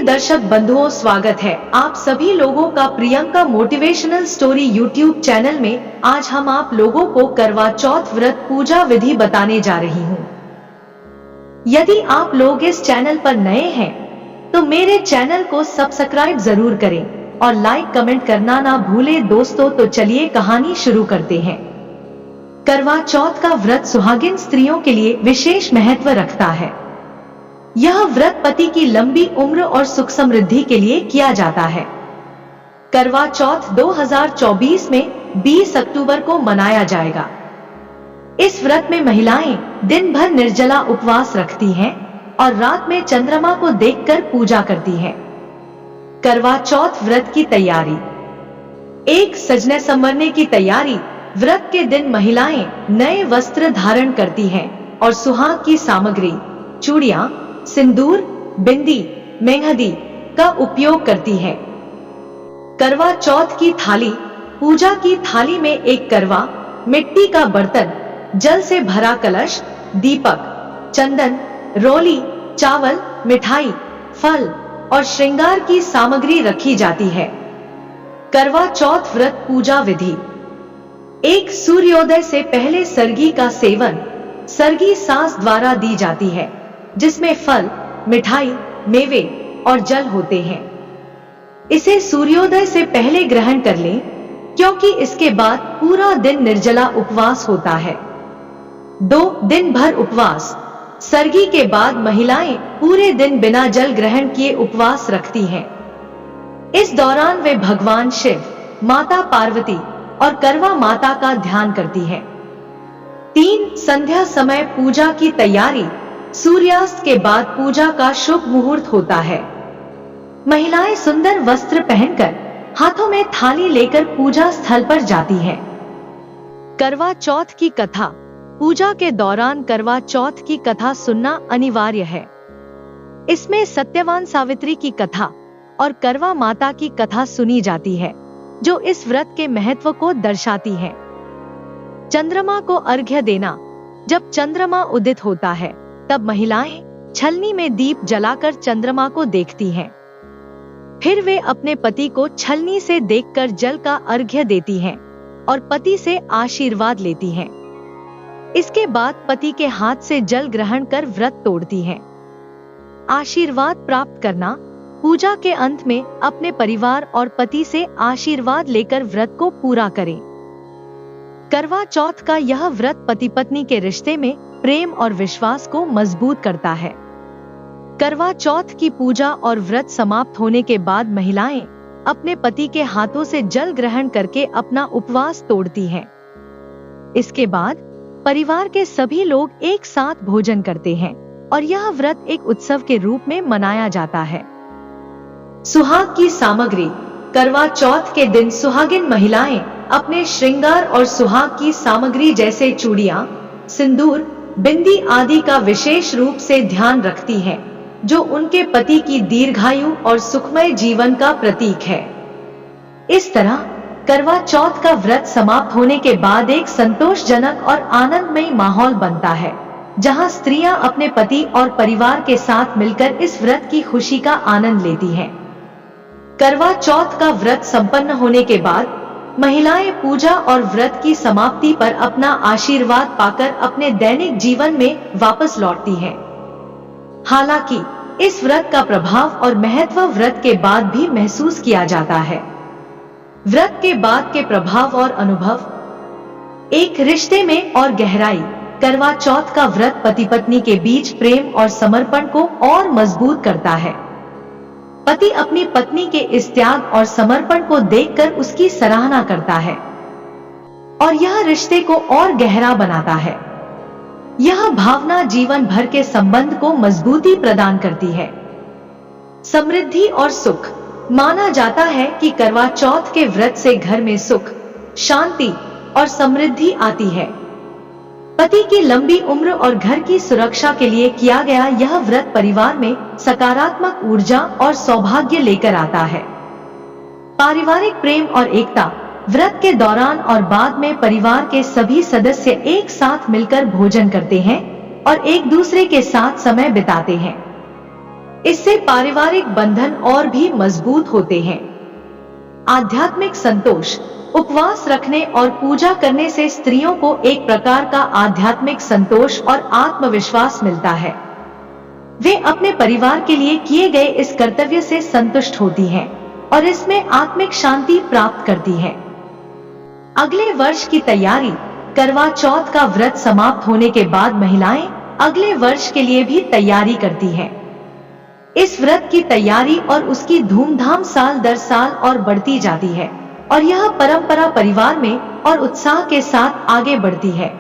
दर्शक बंधुओं, स्वागत है आप सभी लोगों का Priyanka motivational story YouTube channel में। आज हम आप लोगों को करवा चौथ व्रत पूजा विधि बताने जा रही हूँ। यदि आप लोग इस चैनल पर नए हैं तो मेरे चैनल को सब्सक्राइब जरूर करें और लाइक कमेंट करना ना भूलें दोस्तों। तो चलिए कहानी शुरू करते हैं। करवा चौथ का व्रत सुहागिन स्त्रियों के लिए विशेष महत्व रखता है। यह व्रत पति की लंबी उम्र और सुख समृद्धि के लिए किया जाता है। करवा चौथ 2024 में 20 अक्टूबर को मनाया जाएगा। इस व्रत में महिलाएं दिन भर निर्जला उपवास रखती हैं और रात में चंद्रमा को देखकर पूजा करती हैं। करवा चौथ व्रत की तैयारी। एक सजने संवरने की तैयारी। व्रत के दिन महिलाएं नए वस्त्र धारण करती हैं और सुहाग की सामग्री, चूड़ियां, सिंदूर, बिंदी, मेहंदी का उपयोग करती है। करवा चौथ की थाली। पूजा की थाली में एक करवा, मिट्टी का बर्तन, जल से भरा कलश, दीपक, चंदन, रोली, चावल, मिठाई, फल और श्रृंगार की सामग्री रखी जाती है। करवा चौथ व्रत पूजा विधि। एक सूर्योदय से पहले सर्गी का सेवन सर्गी सांस द्वारा दी जाती है, जिसमें फल, मिठाई, मेवे और जल होते हैं। इसे सूर्योदय से पहले ग्रहण कर लें, क्योंकि इसके बाद पूरा दिन निर्जला उपवास होता है। 2 दिन भर उपवास। सर्गी के बाद महिलाएं पूरे दिन बिना जल ग्रहण किए उपवास रखती हैं। इस दौरान वे भगवान शिव, माता पार्वती और करवा माता का ध्यान करती हैं। 3 संध्या समय पूजा की तैयारी। सूर्यास्त के बाद पूजा का शुभ मुहूर्त होता है। महिलाएं सुंदर वस्त्र पहनकर हाथों में थाली लेकर पूजा स्थल पर जाती हैं। करवा चौथ की कथा। पूजा के दौरान करवा चौथ की कथा सुनना अनिवार्य है। इसमें सत्यवान सावित्री की कथा और करवा माता की कथा सुनी जाती है, जो इस व्रत के महत्व को दर्शाती है। चंद्रमा को अर्घ्य देना। जब चंद्रमा उदित होता है तब महिलाएं छलनी में दीप जलाकर चंद्रमा को देखती हैं। फिर वे अपने पति को छलनी से देखकर जल का अर्घ्य देती हैं और पति से आशीर्वाद लेती हैं। इसके बाद पति के हाथ से जल ग्रहण कर व्रत तोड़ती हैं। आशीर्वाद प्राप्त करना। पूजा के अंत में अपने परिवार और पति से आशीर्वाद लेकर व्रत को पूरा करें। करवा चौथ का यह व्रत पति पत्नी के रिश्ते में प्रेम और विश्वास को मजबूत करता है। करवा चौथ की पूजा और व्रत समाप्त होने के बाद महिलाएं अपने पति के हाथों से जल ग्रहण करके अपना उपवास तोड़ती हैं। इसके बाद परिवार के सभी लोग एक साथ भोजन करते हैं और यह व्रत एक उत्सव के रूप में मनाया जाता है। सुहाग की सामग्री। करवा चौथ के दिन सुहागिन महिलाएं अपने श्रृंगार और सुहाग की सामग्री जैसे चूड़ियां, सिंदूर, बिंदी आदि का विशेष रूप से ध्यान रखती हैं, जो उनके पति की दीर्घायु और सुखमय जीवन का प्रतीक है। इस तरह करवा चौथ का व्रत समाप्त होने के बाद एक संतोषजनक और आनंदमय माहौल बनता है, जहां स्त्रियां अपने पति और परिवार के साथ मिलकर इस व्रत की खुशी का आनंद लेती हैं। करवा चौथ का व्रत संपन्न होने के बाद महिलाएं पूजा और व्रत की समाप्ति पर अपना आशीर्वाद पाकर अपने दैनिक जीवन में वापस लौटती हैं। हालांकि इस व्रत का प्रभाव और महत्व व्रत के बाद भी महसूस किया जाता है। व्रत के बाद के प्रभाव और अनुभव। एक रिश्ते में और गहराई। करवा चौथ का व्रत पति पत्नी के बीच प्रेम और समर्पण को और मजबूत करता है। पति अपनी पत्नी के इस त्याग और समर्पण को देखकर उसकी सराहना करता है और यह रिश्ते को और गहरा बनाता है। यह भावना जीवन भर के संबंध को मजबूती प्रदान करती है। समृद्धि और सुख। माना जाता है कि करवा चौथ के व्रत से घर में सुख, शांति और समृद्धि आती है। पति की लंबी उम्र और घर की सुरक्षा के लिए किया गया यह व्रत परिवार में सकारात्मक ऊर्जा और सौभाग्य लेकर आता है। पारिवारिक प्रेम और एकता। व्रत के दौरान और बाद में परिवार के सभी सदस्य एक साथ मिलकर भोजन करते हैं और एक दूसरे के साथ समय बिताते हैं। इससे पारिवारिक बंधन और भी मजबूत होते हैं। आध्यात्मिक संतोष, उपवास रखने और पूजा करने से स्त्रियों को एक प्रकार का आध्यात्मिक संतोष और आत्मविश्वास मिलता है। वे अपने परिवार के लिए किए गए इस कर्तव्य से संतुष्ट होती हैं और इसमें आत्मिक शांति प्राप्त करती हैं। अगले वर्ष की तैयारी, करवा चौथ का व्रत समाप्त होने के बाद महिलाएं अगले वर्ष के लिए भी तैयारी करती हैं। इस व्रत की तैयारी और उसकी धूमधाम साल दर साल और बढ़ती जाती है और यह परंपरा परिवार में और उत्साह के साथ आगे बढ़ती है।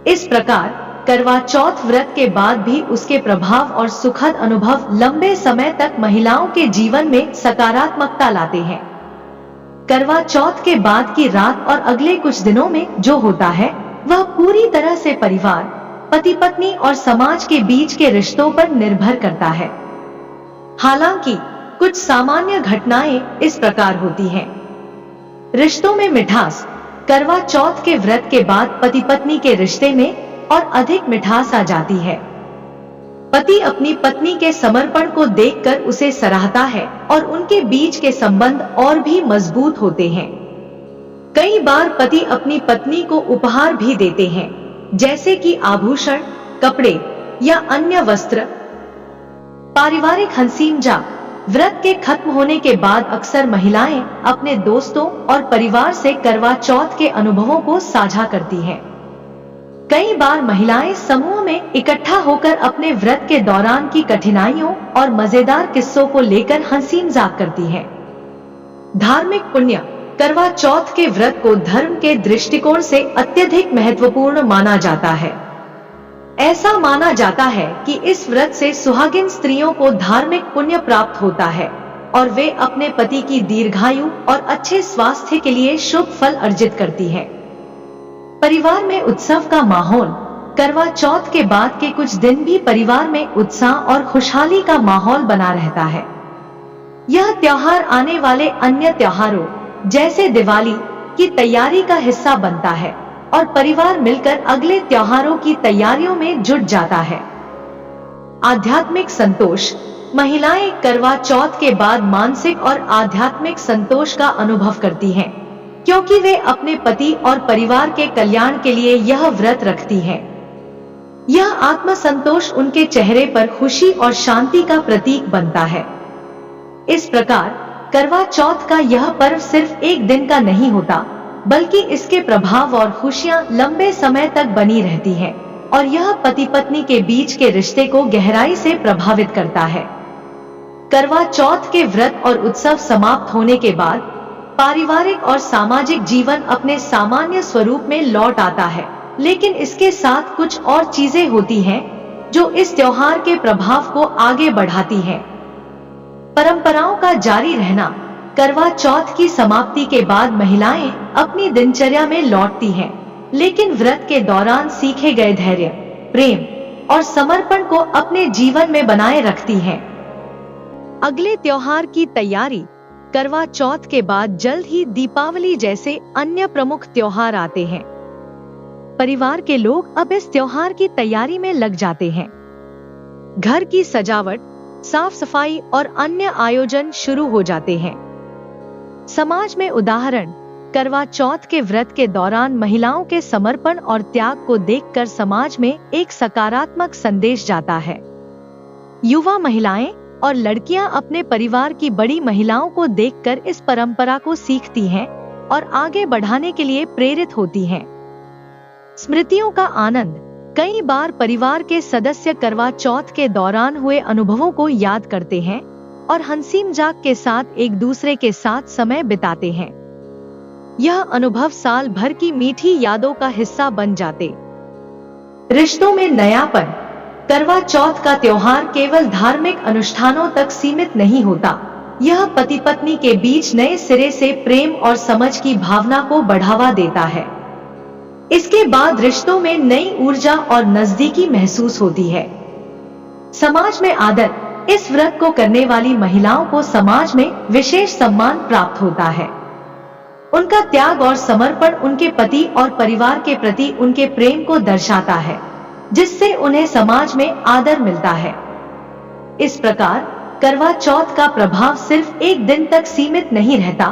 इस प्रकार करवा चौथ व्रत के बाद भी उसके प्रभाव और सुखद अनुभव लंबे समय तक महिलाओं के जीवन में सकारात्मकता लाते हैं। करवा चौथ के बाद की रात और अगले कुछ दिनों में जो होता है वह पूरी तरह से परिवार, पति पत्नी और समाज के बीच के रिश्तों पर निर्भर करता है। हालांकि कुछ सामान्य घटनाएं इस प्रकार होती हैं। रिश्तों में मिठास, करवा चौथ के व्रत के बाद पति पत्नी के रिश्ते में और अधिक मिठास आ जाती है। पति अपनी पत्नी के समर्पण को देखकर उसे सराहता है और उनके बीच के संबंध और भी मजबूत होते हैं। कई बार पति अपनी पत्नी को उपहार भी देते हैं, जैसे कि आभूषण, कपड़े या अन्य वस्त्र। पारिवारिक हंसी मजाक, व्रत के खत्म होने के बाद अक्सर महिलाएं अपने दोस्तों और परिवार से करवा चौथ के अनुभवों को साझा करती हैं। कई बार महिलाएं समूह में इकट्ठा होकर अपने व्रत के दौरान की कठिनाइयों और मजेदार किस्सों को लेकर हंसी मजाक करती हैं। धार्मिक पुण्य, करवा चौथ के व्रत को धर्म के दृष्टिकोण से अत्यधिक महत्वपूर्ण माना जाता है। ऐसा माना जाता है कि इस व्रत से सुहागिन स्त्रियों को धार्मिक पुण्य प्राप्त होता है और वे अपने पति की दीर्घायु और अच्छे स्वास्थ्य के लिए शुभ फल अर्जित करती हैं। परिवार में उत्सव का माहौल, करवा चौथ के बाद के कुछ दिन भी परिवार में उत्साह और खुशहाली का माहौल बना रहता है। यह त्योहार आने वाले अन्य त्योहारों जैसे दिवाली की तैयारी का हिस्सा बनता है और परिवार मिलकर अगले त्योहारों की तैयारियों में जुट जाता है। आध्यात्मिक संतोष, महिलाएं करवा चौथ के बाद मानसिक और आध्यात्मिक संतोष का अनुभव करती हैं, क्योंकि वे अपने पति और परिवार के कल्याण के लिए यह व्रत रखती हैं। यह आत्मसंतोष उनके चेहरे पर खुशी और शांति का प्रतीक बनता है। इस प्रकार करवा चौथ का यह पर्व सिर्फ एक दिन का नहीं होता, बल्कि इसके प्रभाव और खुशियां लंबे समय तक बनी रहती हैं और यह पति पत्नी के बीच के रिश्ते को गहराई से प्रभावित करता है। करवा चौथ के व्रत और उत्सव समाप्त होने के बाद पारिवारिक और सामाजिक जीवन अपने सामान्य स्वरूप में लौट आता है, लेकिन इसके साथ कुछ और चीजें होती हैं जो इस त्योहार के प्रभाव को आगे बढ़ाती हैं। परंपराओं का जारी रहना, करवा चौथ की समाप्ति के बाद महिलाएं अपनी दिनचर्या में लौटती हैं, लेकिन व्रत के दौरान सीखे गए धैर्य, प्रेम और समर्पण को अपने जीवन में बनाए रखती हैं। अगले त्योहार की तैयारी, करवा चौथ के बाद जल्द ही दीपावली जैसे अन्य प्रमुख त्योहार आते हैं। परिवार के लोग अब इस त्योहार की तैयारी में लग जाते हैं। घर की सजावट, साफ सफाई और अन्य आयोजन शुरू हो जाते हैं। समाज में उदाहरण, करवा चौथ के व्रत के दौरान महिलाओं के समर्पण और त्याग को देखकर समाज में एक सकारात्मक संदेश जाता है। युवा महिलाएं और लड़कियां अपने परिवार की बड़ी महिलाओं को देखकर इस परंपरा को सीखती हैं और आगे बढ़ाने के लिए प्रेरित होती हैं। स्मृतियों का आनंद, कई बार परिवार के सदस्य करवा चौथ के दौरान हुए अनुभवों को याद करते हैं और हंसी मजाक के साथ एक दूसरे के साथ समय बिताते हैं। यह अनुभव साल भर की मीठी यादों का हिस्सा बन जाते। रिश्तों में नयापन, करवा चौथ का त्योहार केवल धार्मिक अनुष्ठानों तक सीमित नहीं होता, यह पति पत्नी के बीच नए सिरे से प्रेम और समझ की भावना को बढ़ावा देता है। इसके बाद रिश्तों में नई ऊर्जा और नजदीकी महसूस होती है। समाज में आदर, इस व्रत को करने वाली महिलाओं को समाज में विशेष सम्मान प्राप्त होता है। उनका त्याग और समर्पण उनके पति और परिवार के प्रति उनके प्रेम को दर्शाता है, जिससे उन्हें समाज में आदर मिलता है। इस प्रकार करवा चौथ का प्रभाव सिर्फ एक दिन तक सीमित नहीं रहता,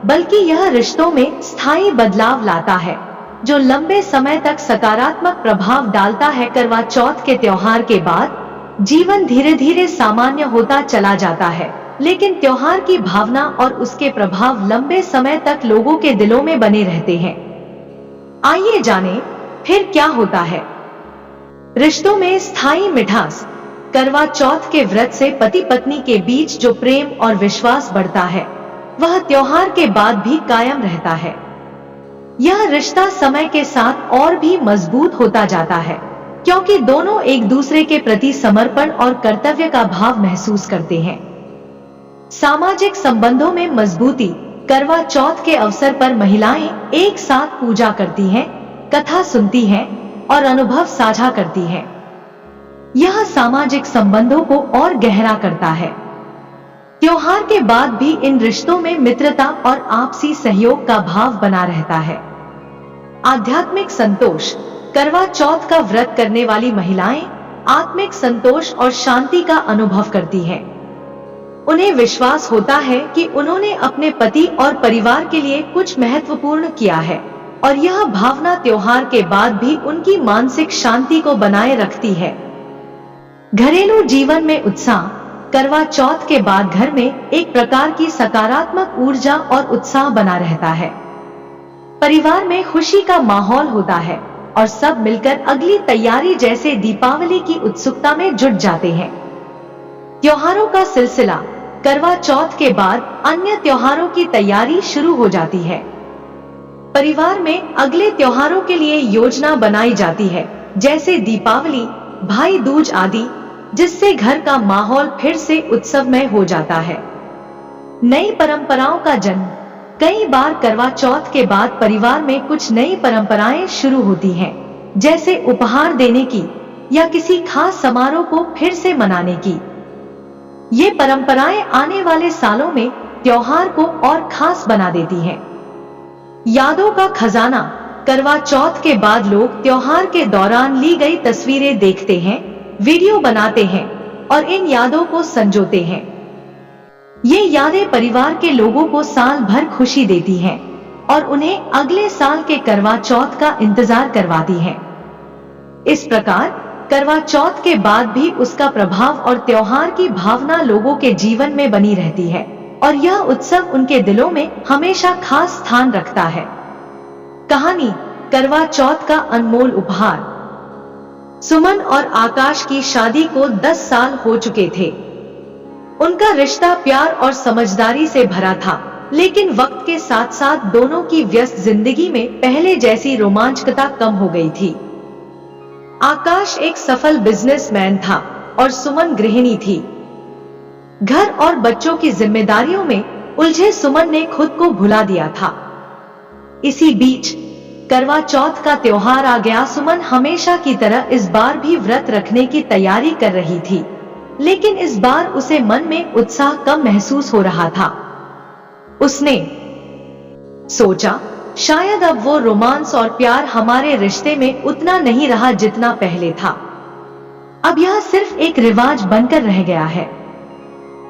बल्कि यह रिश्तों में स्थायी बदलाव लाता है, जो लंबे समय तक सकारात्मक प्रभाव डालता है। करवा चौथ के त्योहार के बाद जीवन धीरे धीरे सामान्य होता चला जाता है, लेकिन त्योहार की भावना और उसके प्रभाव लंबे समय तक लोगों के दिलों में बने रहते हैं। आइए जानें फिर क्या होता है। रिश्तों में स्थायी मिठास। करवा चौथ के व्रत से पति पत्नी के बीच जो प्रेम और विश्वास बढ़ता है, वह त्योहार के बाद भी कायम रहता है। यह रिश्ता समय के साथ और भी मजबूत होता जाता है, क्योंकि दोनों एक दूसरे के प्रति समर्पण और कर्तव्य का भाव महसूस करते हैं। सामाजिक संबंधों में मजबूती। करवा चौथ के अवसर पर महिलाएं एक साथ पूजा करती हैं, कथा सुनती हैं और अनुभव साझा करती हैं। यह सामाजिक संबंधों को और गहरा करता है। त्योहार के बाद भी इन रिश्तों में मित्रता और आपसी सहयोग का भाव बना रहता है। आध्यात्मिक संतोष। करवा चौथ का व्रत करने वाली महिलाएं आत्मिक संतोष और शांति का अनुभव करती हैं। उन्हें विश्वास होता है कि उन्होंने अपने पति और परिवार के लिए कुछ महत्वपूर्ण किया है, और यह भावना त्योहार के बाद भी उनकी मानसिक शांति को बनाए रखती है। घरेलू जीवन में उत्साह। करवा चौथ के बाद घर में एक प्रकार की सकारात्मक ऊर्जा और उत्साह बना रहता है। परिवार में खुशी का माहौल होता है और सब मिलकर अगली तैयारी जैसे दीपावली की उत्सुकता में जुट जाते हैं। त्योहारों का सिलसिला। करवा चौथ के बाद अन्य त्योहारों की तैयारी शुरू हो जाती है। परिवार में अगले त्योहारों के लिए योजना बनाई जाती है, जैसे दीपावली, भाई दूज आदि, जिससे घर का माहौल फिर से उत्सवमय हो जाता है। नई परंपराओं का जन्म। कई बार करवा चौथ के बाद परिवार में कुछ नई परंपराएं शुरू होती हैं, जैसे उपहार देने की या किसी खास समारोह को फिर से मनाने की। ये परंपराएं आने वाले सालों में त्योहार को और खास बना देती हैं। यादों का खजाना। करवा चौथ के बाद लोग त्योहार के दौरान ली गई तस्वीरें देखते हैं, वीडियो बनाते हैं और इन यादों को संजोते हैं। ये यादें परिवार के लोगों को साल भर खुशी देती हैं और उन्हें अगले साल के करवा चौथ का इंतजार करवाती हैं। इस प्रकार करवा चौथ के बाद भी उसका प्रभाव और त्योहार की भावना लोगों के जीवन में बनी रहती है, और यह उत्सव उनके दिलों में हमेशा खास स्थान रखता है। कहानी। करवा चौथ का अनमोल उपहार। सुमन और आकाश की शादी को 10 साल हो चुके थे। उनका रिश्ता प्यार और समझदारी से भरा था, लेकिन वक्त के साथ साथ दोनों की व्यस्त जिंदगी में पहले जैसी रोमांचकता कम हो गई थी। आकाश एक सफल बिजनेसमैन था और सुमन गृहिणी थी। घर और बच्चों की जिम्मेदारियों में उलझे सुमन ने खुद को भुला दिया था। इसी बीच करवा चौथ का त्योहार आ गया। सुमन हमेशा की तरह इस बार भी व्रत रखने की तैयारी कर रही थी, लेकिन इस बार उसे मन में उत्साह कम महसूस हो रहा था। उसने सोचा, शायद अब वो रोमांस और प्यार हमारे रिश्ते में उतना नहीं रहा जितना पहले था। अब यह सिर्फ एक रिवाज बनकर रह गया है।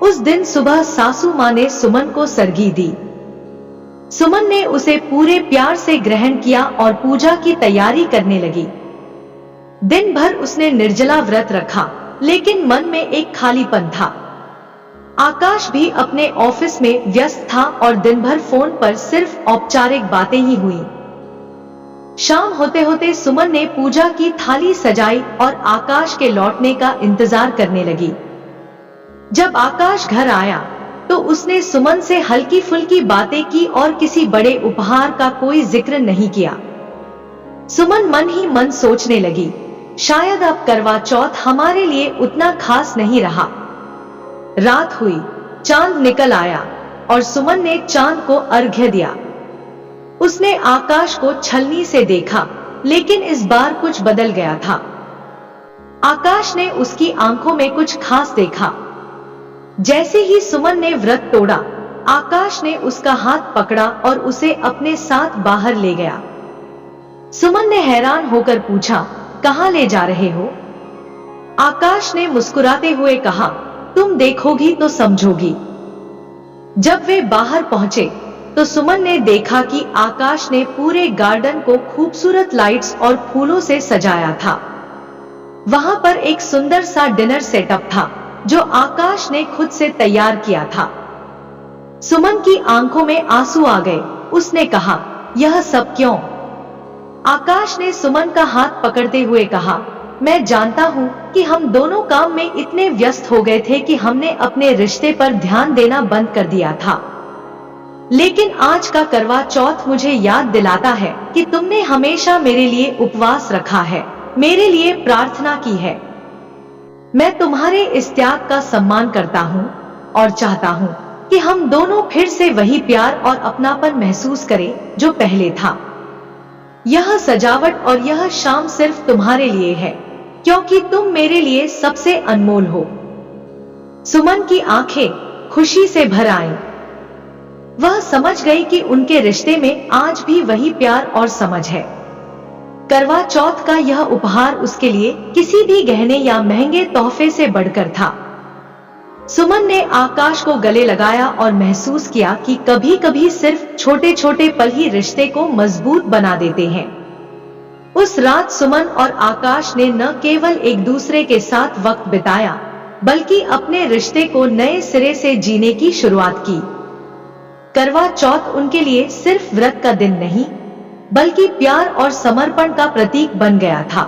उस दिन सुबह सासू माँ ने सुमन को सरगी दी। सुमन ने उसे पूरे प्यार से ग्रहण किया और पूजा की तैयारी करने लगी। दिन भर उसने निर्जला व्रत रखा, लेकिन मन में एक खालीपन था। आकाश भी अपने ऑफिस में व्यस्त था और दिन भर फोन पर सिर्फ औपचारिक बातें ही हुई। शाम होते होते सुमन ने पूजा की थाली सजाई और आकाश के लौटने का इंतजार करने लगी। जब आकाश घर आया तो उसने सुमन से हल्की फुल्की बातें की और किसी बड़े उपहार का कोई जिक्र नहीं किया। सुमन मन ही मन सोचने लगी, शायद अब करवा चौथ हमारे लिए उतना खास नहीं रहा। रात हुई, चांद निकल आया और सुमन ने चांद को अर्घ्य दिया। उसने आकाश को छलनी से देखा, लेकिन इस बार कुछ बदल गया था। आकाश ने उसकी आंखों में कुछ खास देखा। जैसे ही सुमन ने व्रत तोड़ा, आकाश ने उसका हाथ पकड़ा और उसे अपने साथ बाहर ले गया। सुमन ने हैरान होकर पूछा, कहां ले जा रहे हो? आकाश ने मुस्कुराते हुए कहा, तुम देखोगी तो समझोगी। जब वे बाहर पहुंचे तो सुमन ने देखा कि आकाश ने पूरे गार्डन को खूबसूरत लाइट्स और फूलों से सजाया था। वहां पर एक सुंदर सा डिनर सेटअप था जो आकाश ने खुद से तैयार किया था। सुमन की आंखों में आंसू आ गए। उसने कहा, यह सब क्यों? आकाश ने सुमन का हाथ पकड़ते हुए कहा, मैं जानता हूं कि हम दोनों काम में इतने व्यस्त हो गए थे कि हमने अपने रिश्ते पर ध्यान देना बंद कर दिया था। लेकिन आज का करवा चौथ मुझे याद दिलाता है कि तुमने हमेशा मेरे लिए उपवास रखा है, मेरे लिए प्रार्थना की है। मैं तुम्हारे इस त्याग का सम्मान करता हूँ और चाहता हूँ कि हम दोनों फिर से वही प्यार और अपनापन महसूस करें जो पहले था। यह सजावट और यह शाम सिर्फ तुम्हारे लिए है, क्योंकि तुम मेरे लिए सबसे अनमोल हो। सुमन की आंखें खुशी से भर आईं। वह समझ गई कि उनके रिश्ते में आज भी वही प्यार और समझ है। करवा चौथ का यह उपहार उसके लिए किसी भी गहने या महंगे तोहफे से बढ़कर था। सुमन ने आकाश को गले लगाया और महसूस किया कि कभी कभी सिर्फ छोटे छोटे पल ही रिश्ते को मजबूत बना देते हैं। उस रात सुमन और आकाश ने न केवल एक दूसरे के साथ वक्त बिताया, बल्कि अपने रिश्ते को नए सिरे से जीने की शुरुआत की। करवा चौथ उनके लिए सिर्फ व्रत का दिन नहीं, बल्कि प्यार और समर्पण का प्रतीक बन गया था।